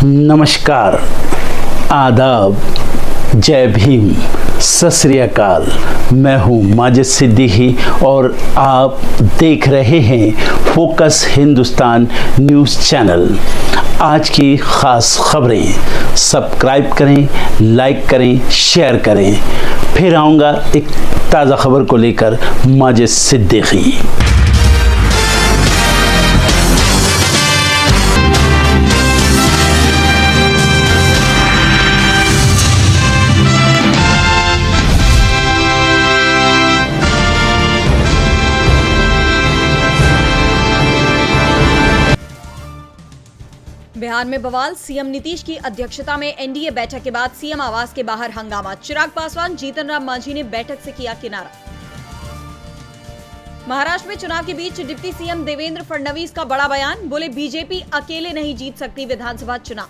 नमस्कार, आदाब, जय भीम, सत श्री अकाल। मैं हूँ माजिद सिद्दीकी और आप देख रहे हैं फोकस हिंदुस्तान न्यूज़ चैनल। आज की ख़ास खबरें सब्सक्राइब करें, लाइक करें, शेयर करें। फिर आऊँगा एक ताज़ा खबर को लेकर माजिद सिद्दीकी। बिहार में बवाल। सीएम नीतीश की अध्यक्षता में एनडीए बैठक के बाद सीएम आवास के बाहर हंगामा। चिराग पासवान, जीतन राम मांझी ने बैठक से किया किनारा। महाराष्ट्र में चुनाव के बीच डिप्टी सीएम देवेंद्र फडणवीस का बड़ा बयान, बोले बीजेपी अकेले नहीं जीत सकती विधानसभा चुनाव।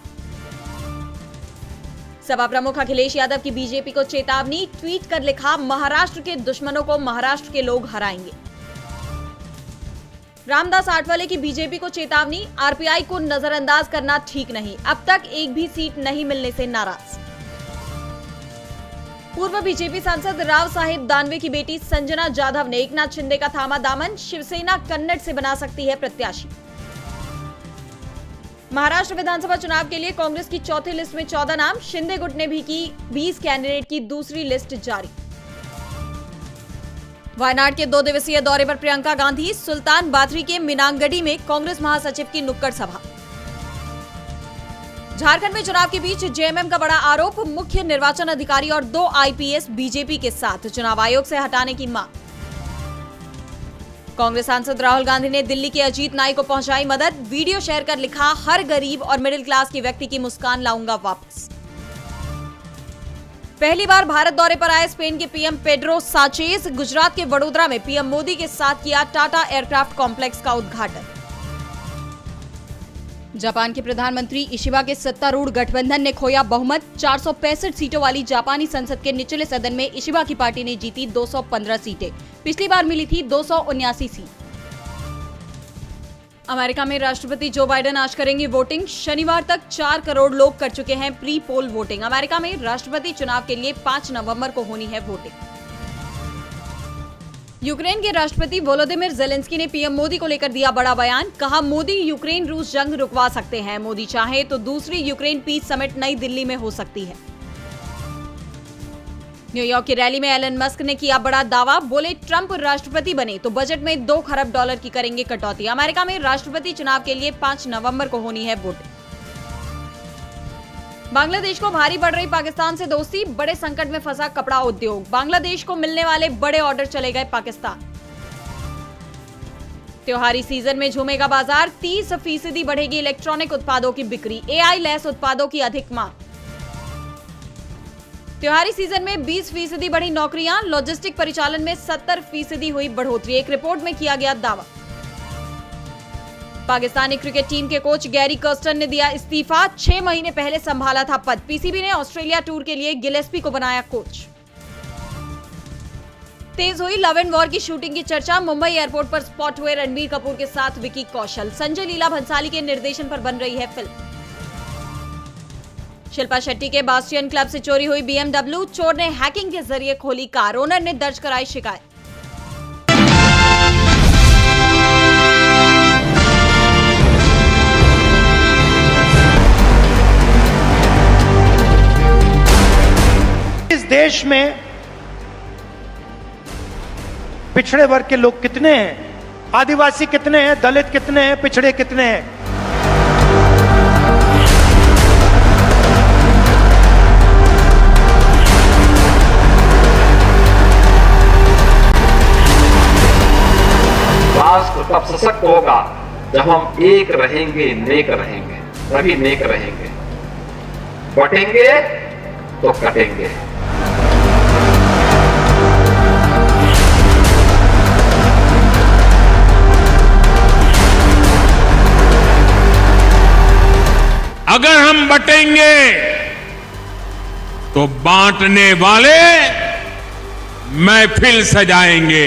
सपा प्रमुख अखिलेश यादव की बीजेपी को चेतावनी, ट्वीट कर लिखा, महाराष्ट्र के दुश्मनों को महाराष्ट्र के लोग हराएंगे। रामदास आठवले की बीजेपी को चेतावनी, आरपीआई को नजरअंदाज करना ठीक नहीं, अब तक एक भी सीट नहीं मिलने से नाराज। पूर्व बीजेपी सांसद राव साहेब दानवे की बेटी संजना जाधव ने एकनाथ शिंदे का थामा दामन, शिवसेना कन्नड़ से बना सकती है प्रत्याशी। महाराष्ट्र विधानसभा चुनाव के लिए कांग्रेस की चौथी लिस्ट में 14 नाम, शिंदे गुट ने भी की 20 कैंडिडेट की दूसरी लिस्ट जारी। वायनाड के 2 दिवसीय दौरे पर प्रियंका गांधी, सुल्तान बाथरी के मीनांगडी में कांग्रेस महासचिव की नुक्कड़ सभा। झारखंड में चुनाव के बीच जेएमएम का बड़ा आरोप, मुख्य निर्वाचन अधिकारी और 2 आईपीएस बीजेपी के साथ, चुनाव आयोग से हटाने की मांग। कांग्रेस सांसद राहुल गांधी ने दिल्ली के अजीत नाई को पहुंचाई मदद, वीडियो शेयर कर लिखा, हर गरीब और मिडिल क्लास के व्यक्ति की मुस्कान लाऊंगा वापस। पहली बार भारत दौरे पर आए स्पेन के पीएम पेड्रो साचेज, गुजरात के वडोदरा में पीएम मोदी के साथ किया टाटा एयरक्राफ्ट कॉम्प्लेक्स का उद्घाटन। जापान के प्रधानमंत्री इशिबा के सत्तारूढ़ गठबंधन ने खोया बहुमत, 465 सीटों वाली जापानी संसद के निचले सदन में इशिबा की पार्टी ने जीती 215 सीटें, पिछली बार मिली थी 279 सीट। अमेरिका में राष्ट्रपति जो बाइडेन आज करेंगे वोटिंग, शनिवार तक 4 करोड़ लोग कर चुके हैं प्री पोल वोटिंग। अमेरिका में राष्ट्रपति चुनाव के लिए 5 नवंबर को होनी है वोटिंग। यूक्रेन के राष्ट्रपति वोलोदिमिर जेलेंस्की ने पीएम मोदी को लेकर दिया बड़ा बयान, कहा मोदी यूक्रेन रूस जंग रुकवा सकते हैं, मोदी चाहे तो दूसरी यूक्रेन पीस समिट नई दिल्ली में हो सकती है। न्यूयॉर्क की रैली में एलन मस्क ने किया बड़ा दावा, बोले ट्रंप राष्ट्रपति बने तो बजट में 2 खरब डॉलर की करेंगे कटौती। अमेरिका में राष्ट्रपति चुनाव के लिए 5 नवंबर को होनी है वोटिंग। बांग्लादेश को भारी पड़ रही पाकिस्तान से दोस्ती, बड़े संकट में फंसा कपड़ा उद्योग, बांग्लादेश को मिलने वाले बड़े ऑर्डर चले गए पाकिस्तान। त्योहारी सीजन में झूमेगा बाजार, 30% बढ़ेगी इलेक्ट्रॉनिक उत्पादों की बिक्री, एआई लैस उत्पादों की अधिक मांग। त्योहारी सीजन में 20% बढ़ी नौकरियां, लॉजिस्टिक परिचालन में 70% हुई बढ़ोतरी, एक रिपोर्ट में किया गया दावा। पाकिस्तानी क्रिकेट टीम के कोच गैरी कर्स्टन ने दिया इस्तीफा, 6 महीने पहले संभाला था पद। पीसीबी ने ऑस्ट्रेलिया टूर के लिए गिलेस्पी को बनाया कोच। तेज हुई लव एंड वॉर की शूटिंग की चर्चा, मुंबई एयरपोर्ट पर स्पॉट हुए रणबीर कपूर के साथ विकी कौशल, संजय लीला भंसाली के निर्देशन पर बन रही है फिल्म। शिल्पा शेट्टी के बास्टियन क्लब से चोरी हुई BMW, चोर ने हैकिंग के जरिए खोली कार, ओनर ने दर्ज कराई शिकायत। इस देश में पिछड़े वर्ग के लोग कितने हैं, आदिवासी कितने हैं, दलित कितने हैं, पिछड़े कितने हैं? राष्ट्र तब सशक्त होगा जब हम एक रहेंगे, नेक रहेंगे, तभी नेक रहेंगे। बटेंगे तो कटेंगे। अगर हम बटेंगे तो बांटने वाले महफिल सजाएंगे।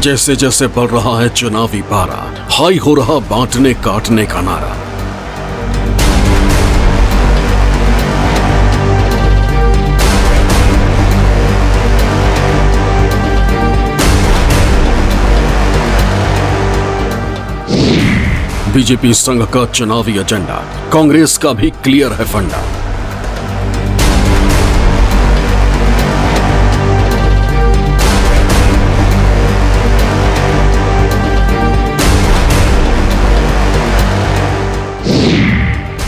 जैसे जैसे बढ़ रहा है चुनावी पारा, हाई हो रहा बांटने काटने का नारा। बीजेपी संघ का चुनावी एजेंडा, कांग्रेस का भी क्लियर है फंडा।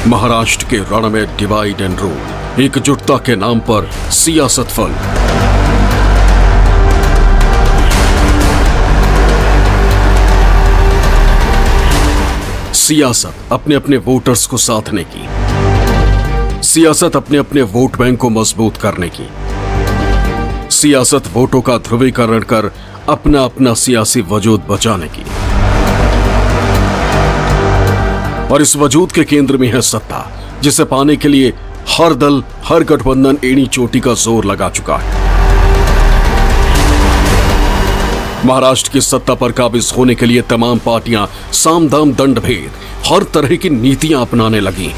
महाराष्ट्र के रण में डिवाइड एंड रूल, एकजुटता के नाम पर सियासत फल। सियासत अपने अपने वोटर्स को साधने की, सियासत अपने अपने वोट बैंक को मजबूत करने की, सियासत वोटों का ध्रुवीकरण कर अपना अपना सियासी वजूद बचाने की। और इस वजूद के केंद्र में है सत्ता, जिसे पाने के लिए हर दल, हर गठबंधन एड़ी चोटी का जोर लगा चुका है। महाराष्ट्र की सत्ता पर काबिज होने के लिए तमाम पार्टियां साम दाम दंड भेद हर तरह की नीतियां अपनाने लगी।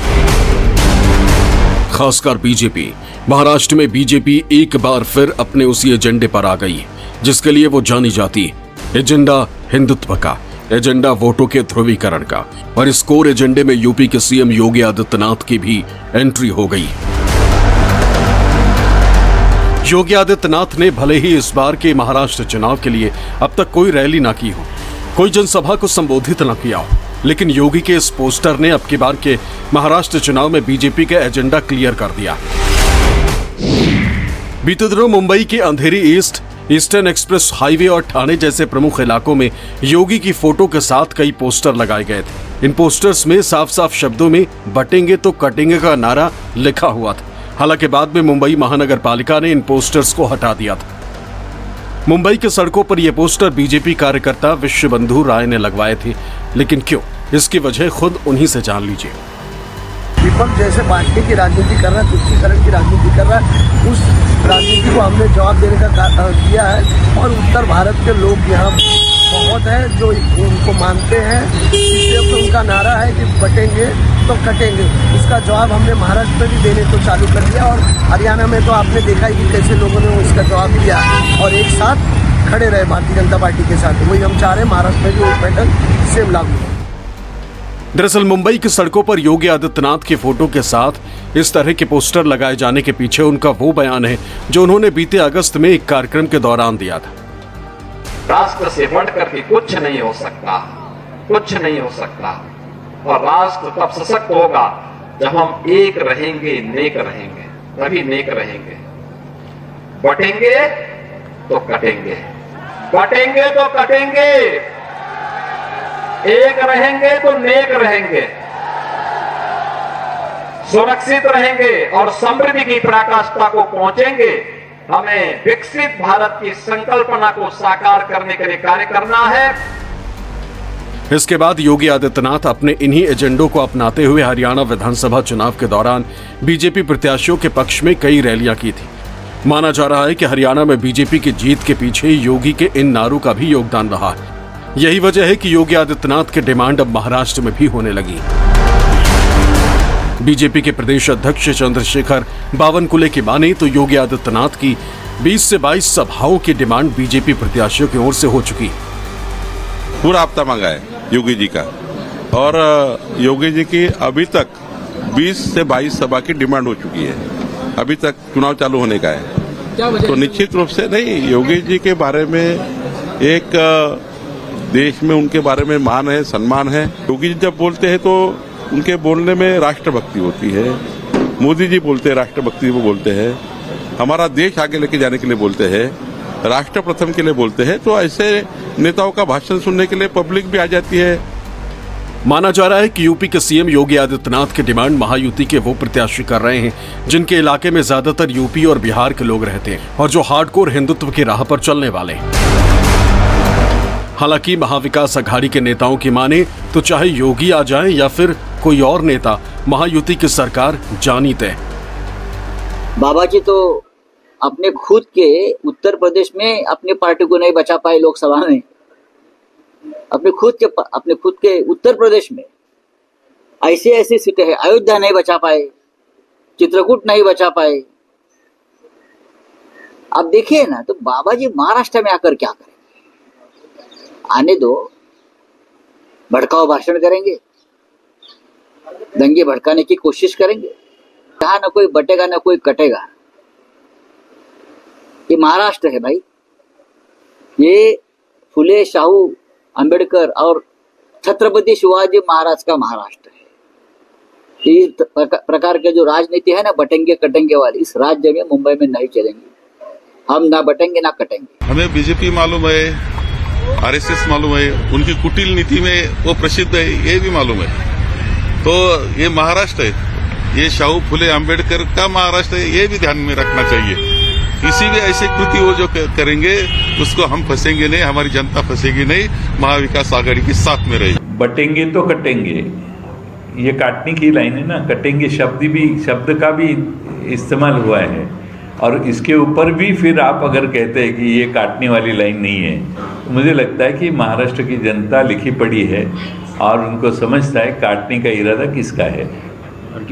खासकर बीजेपी, महाराष्ट्र में बीजेपी एक बार फिर अपने उसी एजेंडे पर आ गई जिसके लिए वो जानी जाती है। एजेंडा हिंदुत्व का, एजेंडा वोटों के ध्रुवीकरण का। और इस कोर एजेंडे में यूपी के सीएम योगी आदित्यनाथ की भी एंट्री हो गई। योगी आदित्यनाथ ने भले ही इस बार के महाराष्ट्र चुनाव के लिए अब तक कोई रैली ना की हो, कोई जनसभा को संबोधित न किया हो, लेकिन योगी के इस पोस्टर ने अब की बार के महाराष्ट्र चुनाव में बीजेपी का एजेंडा क्लियर कर दिया। बीते दिनों मुंबई के अंधेरी ईस्टर्न एक्सप्रेस हाईवे और ठाणे जैसे प्रमुख इलाकों में योगी की फोटो के साथ कई पोस्टर लगाए गए थे। इन पोस्टर्स में साफ साफ शब्दों में बटेंगे तो कटेंगे का नारा लिखा हुआ था। हालांकि बाद में मुंबई महानगर पालिका ने इन पोस्टर्स को हटा दिया था। मुंबई के सड़कों पर यह पोस्टर बीजेपी कार्यकर्ता विश्वबंधु राय ने लगवाए थे, लेकिन क्यों, इसकी वजह खुद उन्हीं से जान लीजिए। दीपक जैसे बांटने की राजनीति कर रहा है, तुष्टीकरण की राजनीति कर रहा है, उस राजनीति को हमने जवाब देने का किया है। और उत्तर भारत के लोग यहाँ बहुत हैं जो उनको मानते हैं, इसलिए तो उनका नारा है कि बटेंगे तो कटेंगे। इसका जवाब हमने महाराष्ट्र में भी देने को चालू कर दिया और हरियाणा में तो आपने देखा ही कि कैसे लोगों ने इसका जवाब दिया और एक साथ खड़े रहे भारतीय जनता पार्टी के साथ। वही हम चाह रहे हैं महाराष्ट्र में भी वो पैटर्न सेम लागू हो। दरअसल मुंबई की सड़कों पर योगी आदित्यनाथ की फोटो के साथ इस तरह के पोस्टर लगाए जाने के पीछे उनका वो बयान है जो उन्होंने बीते अगस्त में एक कार्यक्रम के दौरान दिया था। राष्ट्र से बढ़कर के कुछ नहीं हो सकता, कुछ नहीं हो सकता। और राष्ट्र तब सशक्त होगा जब हम एक रहेंगे, नेक रहेंगे, तभी नेक रहेंगे। बटेंगे तो कटेंगे, बटेंगे तो कटेंगे, एक रहेंगे तो नेक रहेंगे, सुरक्षित रहेंगे और समृद्धि की पराकाष्ठा को पहुंचेंगे। हमें विकसित भारत की संकल्पना को साकार करने के लिए कार्य करना है। इसके बाद योगी आदित्यनाथ अपने इन्हीं एजेंडों को अपनाते हुए हरियाणा विधानसभा चुनाव के दौरान बीजेपी प्रत्याशियों के पक्ष में कई रैलियां की थी। माना जा रहा है कि हरियाणा में बीजेपी की जीत के पीछे योगी के इन नारों का भी योगदान रहा है। यही वजह है कि योगी आदित्यनाथ की डिमांड अब महाराष्ट्र में भी होने लगी। बीजेपी के प्रदेश अध्यक्ष चंद्रशेखर बावनकुले की माने तो योगी आदित्यनाथ की 20 से 22 सभाओं की डिमांड बीजेपी प्रत्याशियों की ओर से हो चुकी है। पूरा हफ्ता मांगा है योगी जी का और योगी जी की अभी तक 20 से 22 सभा की डिमांड हो चुकी है। अभी तक चुनाव चालू होने का है, तो निश्चित रूप से नहीं, योगी जी के बारे में एक देश में उनके बारे में मान है, सम्मान है। योगी जी जब बोलते हैं तो उनके बोलने में राष्ट्रभक्ति होती है। मोदी जी बोलते हैं राष्ट्रभक्ति वो बोलते हैं, हमारा देश आगे लेके जाने के लिए बोलते हैं, राष्ट्र प्रथम के लिए बोलते हैं। तो ऐसे नेताओं का भाषण सुनने के लिए पब्लिक भी आ जाती है। माना जा रहा है कि यूपी के सीएम योगी आदित्यनाथ की डिमांड महायुति के वो प्रत्याशी कर रहे हैं जिनके इलाके में ज्यादातर यूपी और बिहार के लोग रहते हैं और जो हार्डकोर हिंदुत्व की राह पर चलने वाले हैं। हालांकि महाविकास अघाड़ी के नेताओं की माने तो चाहे योगी आ जाए या फिर कोई और नेता, महायुति की सरकार जानी तय। बाबा जी तो अपने खुद के उत्तर प्रदेश में अपनी पार्टी को नहीं बचा पाए लोकसभा में, अपने खुद के उत्तर प्रदेश में ऐसी ऐसी सीटें हैं, अयोध्या नहीं बचा पाए, चित्रकूट नहीं बचा पाए। आप देखिए ना, तो बाबा जी महाराष्ट्र में आकर क्या करेंगे? आने दो, भड़काऊ भाषण करेंगे, दंगे भड़काने की कोशिश करेंगे। जहां न कोई बटेगा न कोई कटेगा। ये महाराष्ट्र है भाई, ये फुले शाहू अंबेडकर और छत्रपति शिवाजी महाराज का महाराष्ट्र है। इस प्रकार के जो राजनीति है ना, बटेंगे कटेंगे वाली, इस राज्य में मुंबई में नहीं चलेंगी। हम ना बटेंगे ना कटेंगे। हमें बीजेपी मालूम है, आरएसएस मालूम है, उनकी कुटिल नीति में वो प्रसिद्ध है, ये भी मालूम है। तो ये महाराष्ट्र है, ये शाहू फुले अंबेडकर का महाराष्ट्र है, ये भी ध्यान में रखना चाहिए। किसी भी ऐसे कृति वो जो करेंगे उसको हम फंसेंगे नहीं, हमारी जनता फंसेगी नहीं, महाविकास आघाड़ी के साथ में रहेगी। बटेंगे तो कटेंगे, ये काटने की लाइन है ना। कटेंगे शब्द का भी इस्तेमाल हुआ है, और इसके ऊपर भी फिर आप अगर कहते हैं कि ये काटने वाली लाइन नहीं है, तो मुझे लगता है कि महाराष्ट्र की जनता लिखी पड़ी है और उनको समझता है काटने का इरादा किसका है और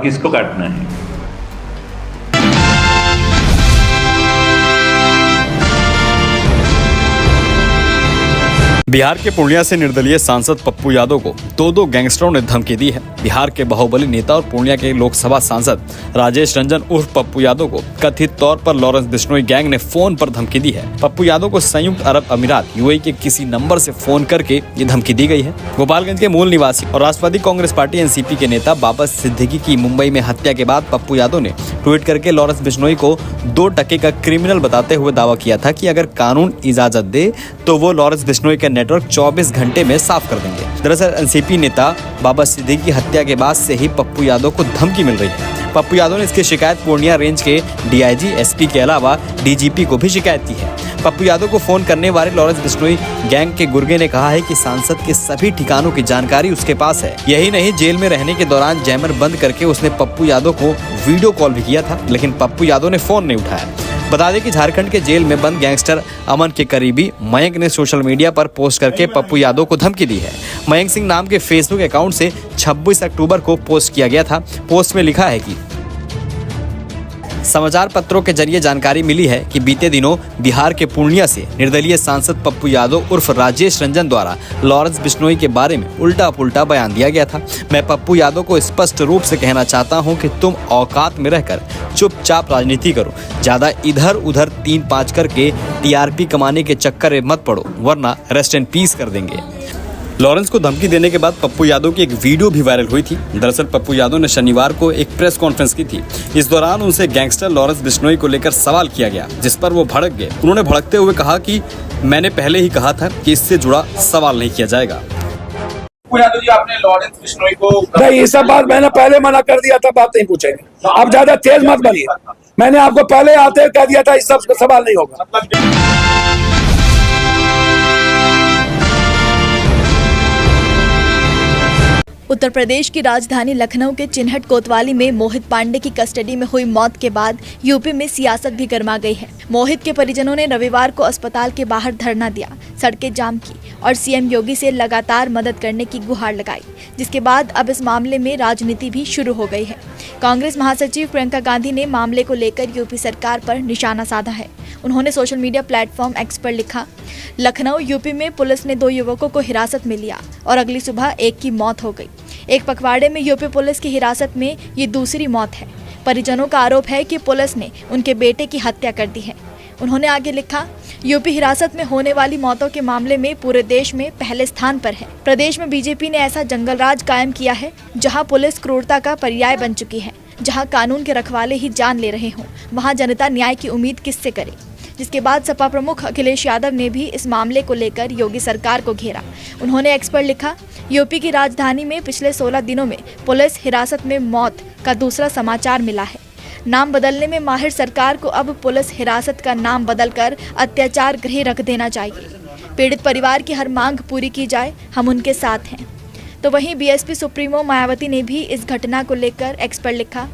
किसको काटना है। बिहार के पूर्णिया से निर्दलीय सांसद पप्पू यादव को दो गैंगस्टरों ने धमकी दी है। बिहार के बाहुबली नेता और पूर्णिया के लोकसभा सांसद राजेश रंजन उर्फ पप्पू यादव को कथित तौर पर लॉरेंस बिश्नोई गैंग ने फोन पर धमकी दी है। पप्पू यादव को संयुक्त अरब अमीरात यूएई के किसी नंबर से फोन करके ये धमकी दी गई है। गोपालगंज के मूल निवासी और राष्ट्रवादी कांग्रेस पार्टी एनसीपी के नेता बाबा सिद्दीकी की मुंबई में हत्या के बाद पप्पू यादव ने ट्वीट करके लॉरेंस बिश्नोई को 2 टके का क्रिमिनल बताते हुए दावा किया था कि अगर कानून इजाजत दे तो वो लॉरेंस बिश्नोई का नेटवर्क 24 घंटे में साफ कर देंगे। दरअसल एनसीपी नेता बाबा सिद्दीकी की हत्या के बाद से ही पप्पू यादव को धमकी मिल रही है। पप्पू यादव ने इसकी शिकायत पूर्णिया रेंज के डीआईजी, एसपी के अलावा डीजीपी को भी शिकायत की है। पप्पू यादव को फोन करने वाले लॉरेंस बिश्नोई गैंग के गुर्गे ने कहा है कि सांसद के सभी ठिकानों की जानकारी उसके पास है। यही नहीं, जेल में रहने के दौरान जैमर बंद करके उसने पप्पू यादव को वीडियो कॉल भी किया था, लेकिन पप्पू यादव ने फोन नहीं उठाया। बता दें कि झारखंड के जेल में बंद गैंगस्टर अमन के करीबी मयंक ने सोशल मीडिया पर पोस्ट करके पप्पू यादव को धमकी दी है। मयंक सिंह नाम के फेसबुक अकाउंट से 26 अक्टूबर को पोस्ट किया गया था। पोस्ट में लिखा है कि समाचार पत्रों के जरिए जानकारी मिली है कि बीते दिनों बिहार के पूर्णिया से निर्दलीय सांसद पप्पू यादव उर्फ राजेश रंजन द्वारा लॉरेंस बिश्नोई के बारे में उल्टा पुल्टा बयान दिया गया था। मैं पप्पू यादव को स्पष्ट रूप से कहना चाहता हूं कि तुम औकात में रहकर चुपचाप राजनीति करो, ज्यादा इधर उधर 3-5 करके टीआरपी कमाने के चक्कर में मत पड़ो, वरना रेस्ट इन पीस कर देंगे। लॉरेंस को धमकी देने के बाद पप्पू यादव की एक वीडियो भी वायरल हुई थी। दरअसल पप्पू यादव ने शनिवार को एक प्रेस कॉन्फ्रेंस की थी। इस दौरान उनसे गैंगस्टर लॉरेंस बिश्नोई को लेकर सवाल किया गया, जिस पर वो भड़क गए। उन्होंने भड़कते हुए कहा कि मैंने पहले ही कहा था कि इससे जुड़ा सवाल नहीं किया जाएगा। यादव जी, आपने लॉरेंस बिश्नोई को नहीं, ये सब बात मैंने पहले मना कर दिया था, बात नहीं पूछेंगे। आप ज्यादा तेज मत बनिए, मैंने आपको पहले आते कह दिया था, इस सब सवाल नहीं होगा। उत्तर प्रदेश की राजधानी लखनऊ के चिन्हट कोतवाली में मोहित पांडे की कस्टडी में हुई मौत के बाद यूपी में सियासत भी गर्मा गई है। मोहित के परिजनों ने रविवार को अस्पताल के बाहर धरना दिया, सड़कें जाम की और सीएम योगी से लगातार मदद करने की गुहार लगाई, जिसके बाद अब इस मामले में राजनीति भी शुरू हो गई है। कांग्रेस महासचिव प्रियंका गांधी ने मामले को लेकर यूपी सरकार पर निशाना साधा है। उन्होंने सोशल मीडिया प्लेटफॉर्म एक्स पर लिखा, लखनऊ यूपी में पुलिस ने 2 युवकों को हिरासत में लिया और अगली सुबह एक की मौत हो गई। एक पखवाड़े में यूपी पुलिस की हिरासत में ये दूसरी मौत है। परिजनों का आरोप है कि पुलिस ने उनके बेटे की हत्या कर दी है। उन्होंने आगे लिखा, यूपी हिरासत में होने वाली मौतों के मामले में पूरे देश में पहले स्थान पर है। प्रदेश में बीजेपी ने ऐसा जंगलराज कायम किया है जहां पुलिस क्रूरता का पर्याय बन चुकी है। जहां कानून के रखवाले ही जान ले रहे हों, वहां जनता न्याय की उम्मीद किससे करे। जिसके बाद सपा प्रमुख अखिलेश यादव ने भी इस मामले को लेकर योगी सरकार को घेरा। उन्होंने एक्स पर लिखा, यूपी की राजधानी में पिछले 16 दिनों में पुलिस हिरासत में मौत का दूसरा समाचार मिला है। नाम बदलने में माहिर सरकार को अब पुलिस हिरासत का नाम बदलकर अत्याचार गृह रख देना चाहिए। पीड़ित परिवार की हर मांग पूरी की जाए, हम उनके साथ हैं। तो वहीं बीएसपी सुप्रीमो मायावती ने भी इस घटना को लेकर एक्स पर लिखा,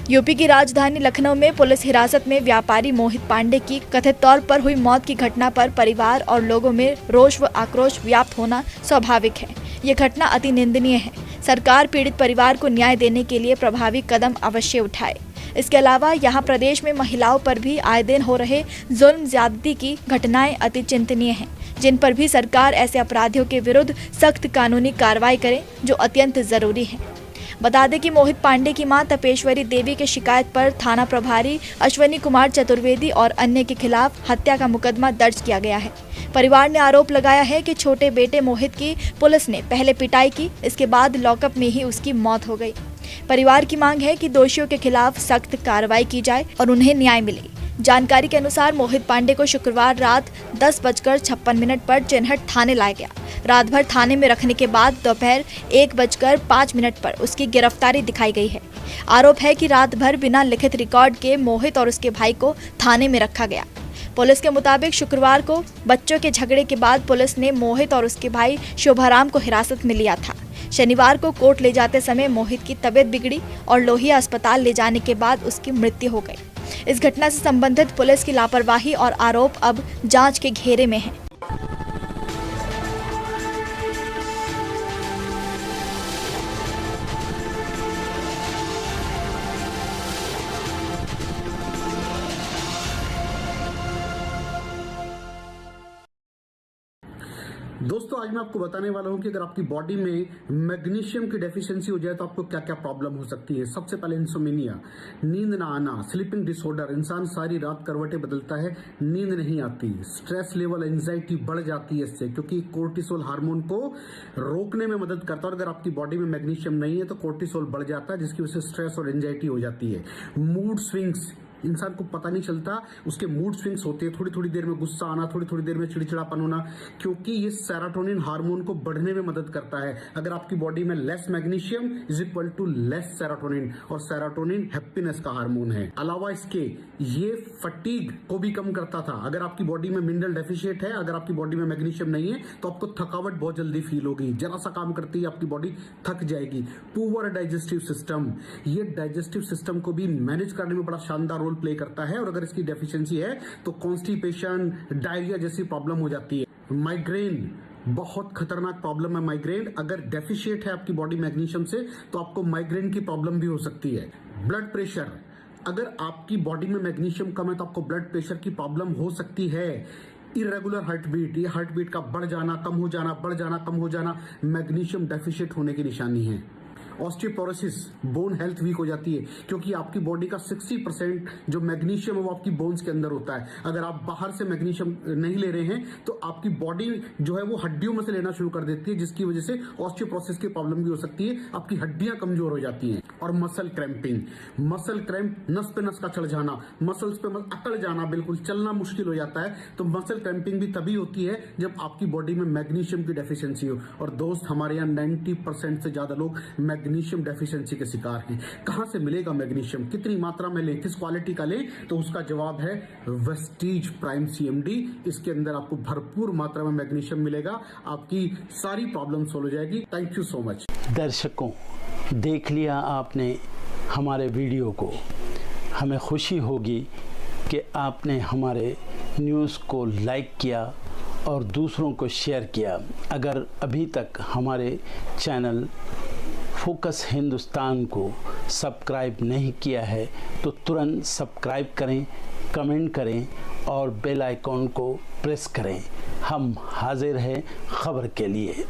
यूपी की राजधानी लखनऊ में पुलिस हिरासत में व्यापारी मोहित पांडे की कथित तौर पर हुई मौत की घटना पर परिवार और लोगों में रोष व आक्रोश व्याप्त होना स्वाभाविक है। ये घटना अति निंदनीय है। सरकार पीड़ित परिवार को न्याय देने के लिए प्रभावी कदम अवश्य उठाए। इसके अलावा यहाँ प्रदेश में महिलाओं पर भी आए दिन हो रहे जुल्म ज्यादती की घटनाएं अति चिंतनीय हैं, जिन पर भी सरकार ऐसे अपराधियों के विरुद्ध सख्त कानूनी कार्रवाई करे, जो अत्यंत जरूरी है। बता दें कि मोहित पांडे की मां तपेश्वरी देवी की शिकायत पर थाना प्रभारी अश्वनी कुमार चतुर्वेदी और अन्य के खिलाफ हत्या का मुकदमा दर्ज किया गया है। परिवार ने आरोप लगाया है कि छोटे बेटे मोहित की पुलिस ने पहले पिटाई की, इसके बाद लॉकअप में ही उसकी मौत हो गई। परिवार की मांग है कि दोषियों के खिलाफ सख्त कार्रवाई की जाए और उन्हें न्याय मिले। जानकारी के अनुसार मोहित पांडे को शुक्रवार रात 10:56 पर चिन्हट थाने लाया गया। रात भर थाने में रखने के बाद दोपहर 1:05 पर उसकी गिरफ्तारी दिखाई गई है। आरोप है कि रात भर बिना लिखित रिकॉर्ड के मोहित और उसके भाई को थाने में रखा गया। पुलिस के मुताबिक शुक्रवार को बच्चों के झगड़े के बाद पुलिस ने मोहित और उसके भाई शोभाराम को हिरासत में लिया था। शनिवार को कोर्ट ले जाते समय मोहित की तबीयत बिगड़ी और लोहिया अस्पताल ले जाने के बाद उसकी मृत्यु हो गई। इस घटना से संबंधित पुलिस की लापरवाही और आरोप अब जांच के घेरे में है। दोस्तों आज मैं आपको बताने वाला हूं कि अगर आपकी बॉडी में मैग्नीशियम की डेफिशिएंसी हो जाए तो आपको क्या क्या प्रॉब्लम हो सकती है। सबसे पहले इंसोमेनिया, नींद ना आना, स्लीपिंग डिसऑर्डर, इंसान सारी रात करवटें बदलता है, नींद नहीं आती, स्ट्रेस लेवल, एंजाइटी बढ़ जाती है इससे, क्योंकि कोर्टिसोल हार्मोन को रोकने में मदद करता है। और अगर आपकी बॉडी में मैग्नीशियम नहीं है तो कोर्टिसोल बढ़ जाता है, जिसकी वजह से स्ट्रेस और एंजाइटी हो जाती है। मूड स्विंग्स, इंसान को पता नहीं चलता उसके मूड स्विंग्स होते हैं, थोड़ी थोड़ी देर में गुस्सा आना, थोड़ी थोड़ी देर में चिड़चिड़ापन होना, क्योंकि ये सेरोटोनिन हार्मोन को बढ़ने में मदद करता है। अगर आपकी बॉडी में less magnesium is equal to less serotonin, और सेरोटोनिन हैप्पीनेस का हार्मोन है। अलावा इसके ये फटीग को भी कम करता था। अगर आपकी बॉडी में मिनरल डेफिशिएट है, अगर आपकी बॉडी में मैग्नीशियम नहीं है तो आपको थकावट बहुत जल्दी फील होगी, जरा सा काम करती है आपकी बॉडी थक जाएगी। पुअर डाइजेस्टिव सिस्टम, ये डाइजेस्टिव सिस्टम को भी मैनेज करने में बड़ा शानदार रोल प्ले करता है। और अगर इसकी डेफिशिएंसी है तो कॉन्स्टिपेशन, डायरिया जैसी प्रॉब्लम हो जाती है। माइग्रेन, बहुत खतरनाक प्रॉब्लम है माइग्रेन। अगर डेफिशिएट है आपकी बॉडी मैग्नीशियम से तो आपको माइग्रेन की प्रॉब्लम भी हो सकती है। ब्लड प्रेशर, अगर आपकी बॉडी में मैग्नीशियम कम है तो आपको ब्लड प्रेशर की प्रॉब्लम हो सकती है। इरेगुलर हार्ट बीट, ये हार्ट बीट का बढ़ जाना, कम हो जाना, बढ़ जाना, कम हो जाना, मैग्नीशियम डेफिशिएट होने की निशानी है। ऑस्टियोपोरोसिस, बोन हेल्थ वीक हो जाती है, क्योंकि आपकी बॉडी का 60% जो मैग्नीशियम है वो आपकी बोन्स के अंदर होता है। अगर आप बाहर से मैग्नीशियम नहीं ले रहे हैं तो आपकी बॉडी जो है वो हड्डियों में से लेना शुरू कर देती है, जिसकी वजह से ऑस्टियोपोरोसिस की प्रॉब्लम भी हो सकती है, आपकी हड्डियां कमजोर हो जाती हैं। और मसल क्रैम्पिंग, मसल क्रैम्प, नस पे नस का चढ़ जाना, मसल्स पे अकड़ जाना, बिल्कुल चलना मुश्किल हो जाता है। तो मसल क्रैम्पिंग भी तभी होती है जब आपकी बॉडी में मैग्नीशियम की डेफिशिएंसी हो। और दोस्त, हमारे यहाँ 90% से ज्यादा लोग मैग्नीशियम डेफिशिएंसी के शिकार हैं। कहां से मिलेगा मैग्नीशियम, कितनी मात्रा में लें, किस क्वालिटी का लें? तो उसका जवाब है वेस्टीज प्राइम CMD। इसके अंदर आपको भरपूर मात्रा में मैग्नीशियम मिलेगा, आपकी सारी प्रॉब्लम सॉल्व हो जाएगी। Thank you so much. दर्शकों, देख लिया आपने हमारे वीडियो को। हमें खुशी होगी कि आपने हमारे न्यूज़ को लाइक किया और दूसरों को शेयर किया। अगर अभी तक हमारे चैनल फोकस हिंदुस्तान को सब्सक्राइब नहीं किया है तो तुरंत सब्सक्राइब करें, कमेंट करें और बेल आइकॉन को प्रेस करें। हम हाजिर हैं खबर के लिए।